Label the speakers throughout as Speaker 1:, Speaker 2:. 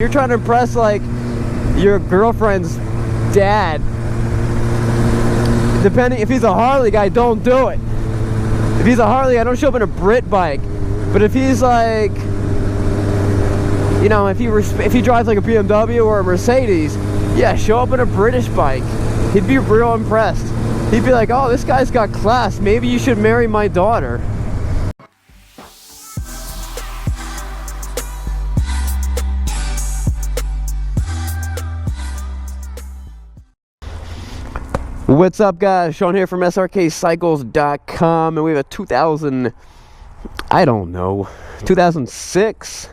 Speaker 1: You're trying to impress like your girlfriend's dad. Depending if he's a Harley guy, don't do it. If he's a Harley guy, don't show up in a Brit bike. But if he's like, you know, if he drives like a BMW or a Mercedes, yeah, show up in a British bike. He'd be real impressed. He'd be like, oh, this guy's got class. Maybe you should marry my daughter. What's up, guys? Sean here from Srkcycles.com, and we have a 2006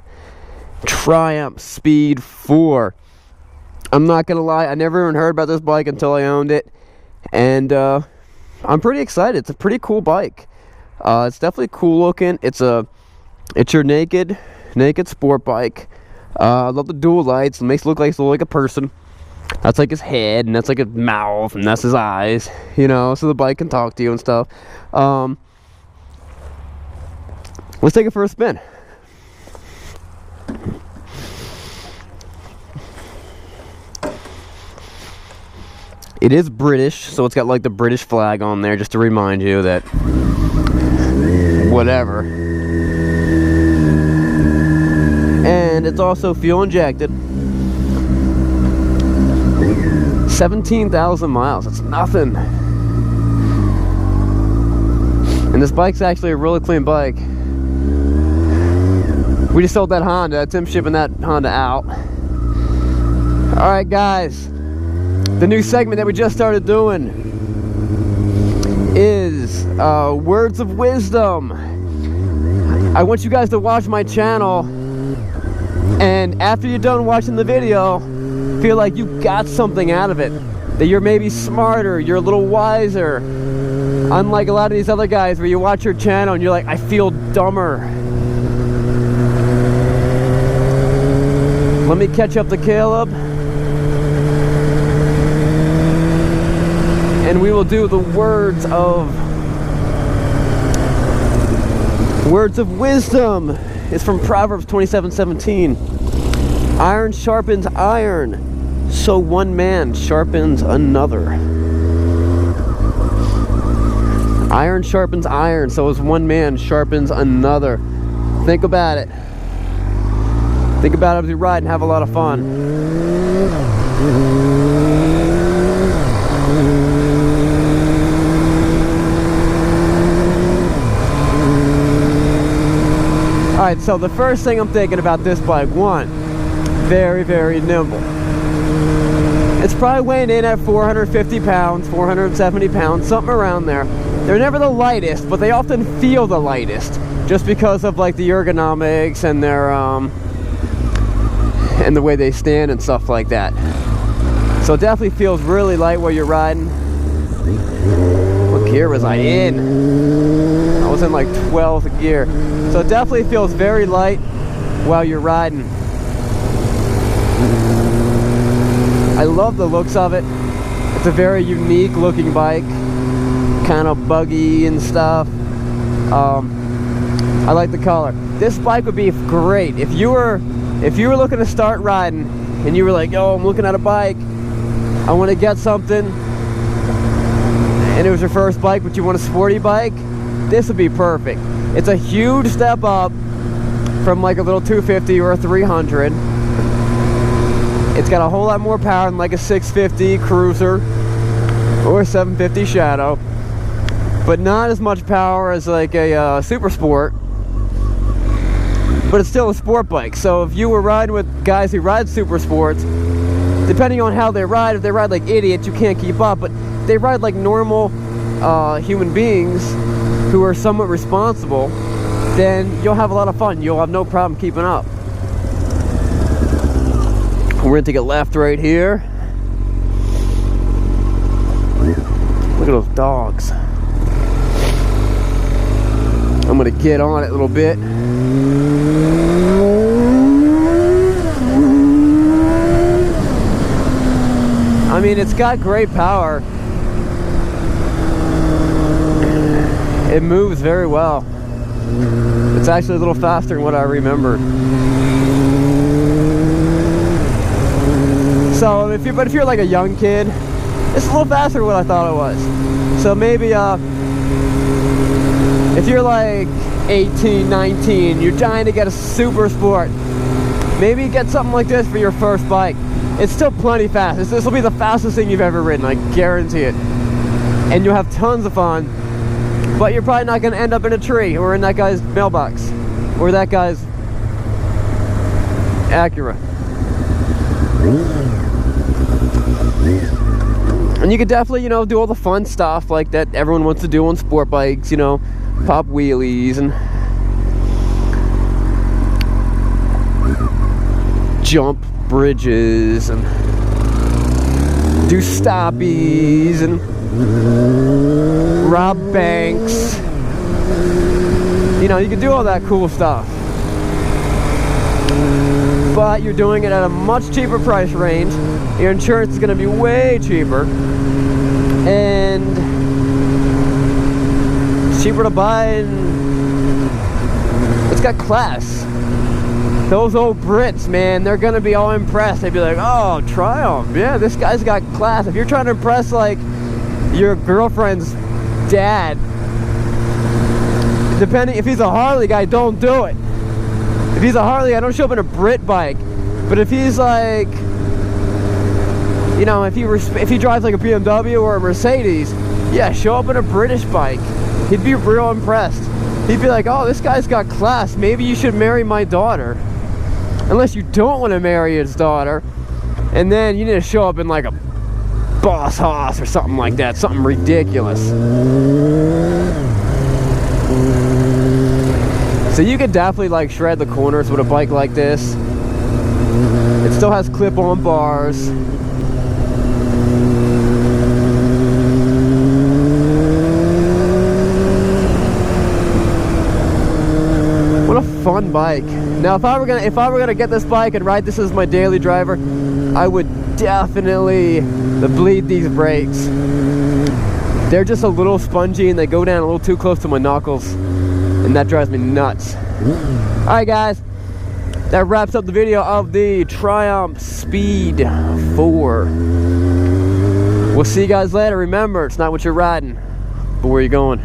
Speaker 1: Triumph Speed 4. I'm not gonna lie, I never even heard about this bike until I owned it, and I'm pretty excited. It's a pretty cool bike. It's definitely cool looking. It's your naked sport bike. I love the dual lights. It makes it look like a person. That's like his head, and that's like his mouth, and that's his eyes, you know, so the bike can talk to you and stuff. Let's take it for a spin. It is British, so it's got like the British flag on there, just to remind you that whatever. And it's also fuel injected. 17,000 miles, that's nothing. And this bike's actually a really clean bike. We just sold that Honda. Tim's shipping that Honda out. Alright guys, the new segment that we just started doing is Words of Wisdom. I want you guys to watch my channel, and after you're done watching the video, feel like you got something out of it, that you're maybe smarter, you're a little wiser, unlike a lot of these other guys where you watch your channel and you're like, I feel dumber. Let me catch up to Caleb, and we will do the words of wisdom. It's from Proverbs 27:17. Iron sharpens iron, so one man sharpens another. Iron sharpens iron, so as one man sharpens another. Think about it. Think about it as you ride and have a lot of fun. Alright, so the first thing I'm thinking about this bike, one, very, very nimble. It's probably weighing in at 450 pounds, 470 pounds, something around there. They're never the lightest, but they often feel the lightest, just because of like the ergonomics and their and the way they stand and stuff like that. So it definitely feels really light while you're riding. What gear was I in? I was in like 12th gear. So it definitely feels very light while you're riding. I love the looks of it. It's a very unique looking bike, kind of buggy and stuff. I like the color. This bike would be great if you were looking to start riding and you were like, oh, I'm looking at a bike, I want to get something, and it was your first bike but you want a sporty bike. This would be perfect. It's a huge step up from like a little 250 or a 300. It's got a whole lot more power than like a 650 Cruiser or a 750 Shadow, but not as much power as like a Super Sport. But it's still a sport bike. So if you were riding with guys who ride Super Sports, depending on how they ride, if they ride like idiots, you can't keep up. But they ride like normal human beings who are somewhat responsible, then you'll have a lot of fun. You'll have no problem keeping up. We're going to take a left right here. Look at those dogs. I'm going to get on it a little bit. I mean, it's got great power. It moves very well. It's actually a little faster than what I remember. if you're like a young kid, it's a little faster than what I thought it was. So maybe if you're like 18, 19, you're trying to get a super sport, maybe get something like this for your first bike. It's still plenty fast. This will be the fastest thing you've ever ridden, I guarantee it. And you'll have tons of fun, but you're probably not going to end up in a tree or in that guy's mailbox or that guy's Acura. And you could definitely, you know, do all the fun stuff like that everyone wants to do on sport bikes, you know, pop wheelies and jump bridges and do stoppies and rob banks. You know, you can do all that cool stuff. But you're doing it at a much cheaper price range. Your insurance is going to be way cheaper. And it's cheaper to buy, and it's got class. Those old Brits, man, they're going to be all impressed. They'd be like, oh, Triumph. Yeah, this guy's got class. If you're trying to impress, like, your girlfriend's dad, depending, if he's a Harley guy, don't do it. If he's a Harley guy, don't show up in a Brit bike. But if he's like, you know, if he drives like a BMW or a Mercedes, yeah, show up in a British bike. He'd be real impressed. He'd be like, oh, this guy's got class. Maybe you should marry my daughter. Unless you don't want to marry his daughter. And then you need to show up in like a Boss Hoss or something like that. Something ridiculous. So you could definitely like shred the corners with a bike like this. It still has clip-on bars. What a fun bike. Now if I were gonna get this bike and ride this as my daily driver, I would definitely bleed these brakes. They're just a little spongy and they go down a little too close to my knuckles, and that drives me nuts. Alright guys, that wraps up the video of the Triumph Speed 4. We'll see you guys later. Remember, it's not what you're riding, but where you're going.